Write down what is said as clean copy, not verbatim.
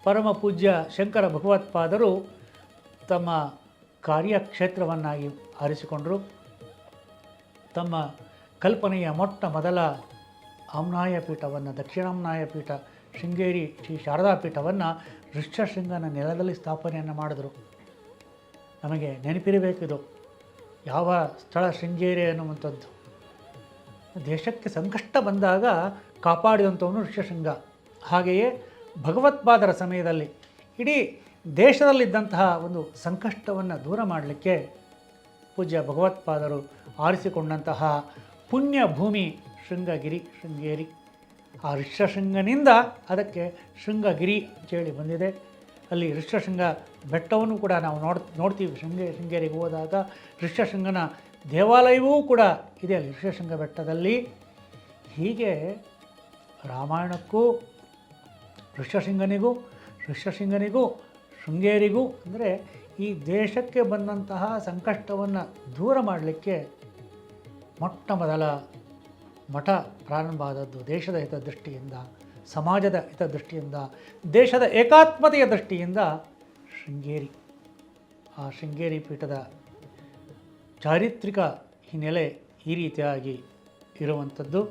ಪರಮ ಪೂಜ್ಯ ಶಂಕರ ಭಗವತ್ಪಾದರು ತಮ್ಮ ಕಾರ್ಯಕ್ಷೇತ್ರವನ್ನಾಗಿ ಆರಿಸಿಕೊಂಡರು. ತಮ್ಮ ಕಲ್ಪನೆಯ ಮೊಟ್ಟ ಮೊದಲ ಆಮ್ನಾಯ ಪೀಠವನ್ನು, ದಕ್ಷಿಣಾಮ್ನಾಯ ಪೀಠ ಶೃಂಗೇರಿ ಶ್ರೀ ಶಾರದಾ ಪೀಠವನ್ನು ಋಷ್ಯಶೃಂಗನ ನೆಲದಲ್ಲಿ ಸ್ಥಾಪನೆಯನ್ನು ಮಾಡಿದರು. ನಮಗೆ ನೆನಪಿರಬೇಕಿದು ಯಾವ ಸ್ಥಳ ಶೃಂಗೇರಿ ಅನ್ನುವಂಥದ್ದು. ದೇಶಕ್ಕೆ ಸಂಕಷ್ಟ ಬಂದಾಗ ಕಾಪಾಡಿದಂಥವನು ಋಷ್ಯಶೃಂಗ. ಹಾಗೆಯೇ ಭಗವತ್ಪಾದರ ಸಮಯದಲ್ಲಿ ಇಡೀ ದೇಶದಲ್ಲಿದ್ದಂತಹ ಒಂದು ಸಂಕಷ್ಟವನ್ನು ದೂರ ಮಾಡಲಿಕ್ಕೆ ಪೂಜ್ಯ ಭಗವತ್ಪಾದರು ಆರಿಸಿಕೊಂಡಂತಹ ಪುಣ್ಯ ಭೂಮಿ ಶೃಂಗೇರಿ. ಆ ಋಷ್ಯಶೃಂಗನಿಂದ ಅದಕ್ಕೆ ಶೃಂಗಗಿರಿ ಅಂತೇಳಿ ಬಂದಿದೆ. ಅಲ್ಲಿ ಋಷ್ಯಶೃಂಗ ಬೆಟ್ಟವನ್ನು ಕೂಡ ನಾವು ನೋಡ್ತೀವಿ. ಶೃಂಗೇರಿಗೆ ಹೋದಾಗ ಋಷ್ಯಶೃಂಗನ ದೇವಾಲಯವೂ ಕೂಡ ಇದೆ ಅಲ್ಲಿ ಋಷ್ಯಶೃಂಗ ಬೆಟ್ಟದಲ್ಲಿ. ಹೀಗೆ ರಾಮಾಯಣಕ್ಕೂ ಋಷ್ಯಶೃಂಗನಿಗೂ ಶೃಂಗೇರಿಗೂ ಅಂದರೆ ಈ ದೇಶಕ್ಕೆ ಬಂದಂತಹ ಸಂಕಷ್ಟವನ್ನು ದೂರ ಮಾಡಲಿಕ್ಕೆ ಮೊಟ್ಟ ಮೊದಲ ಮಠ ಪ್ರಾರಂಭ ಆದದ್ದು ದೇಶದ ಹಿತದೃಷ್ಟಿಯಿಂದ, ಸಮಾಜದ ಹಿತದೃಷ್ಟಿಯಿಂದ, ದೇಶದ ಏಕಾತ್ಮತೆಯ ದೃಷ್ಟಿಯಿಂದ ಶೃಂಗೇರಿ. ಆ ಶೃಂಗೇರಿ ಪೀಠದ ಚಾರಿತ್ರಿಕ ಹಿನ್ನೆಲೆ ಈ ರೀತಿಯಾಗಿ ಇರುವಂಥದ್ದು.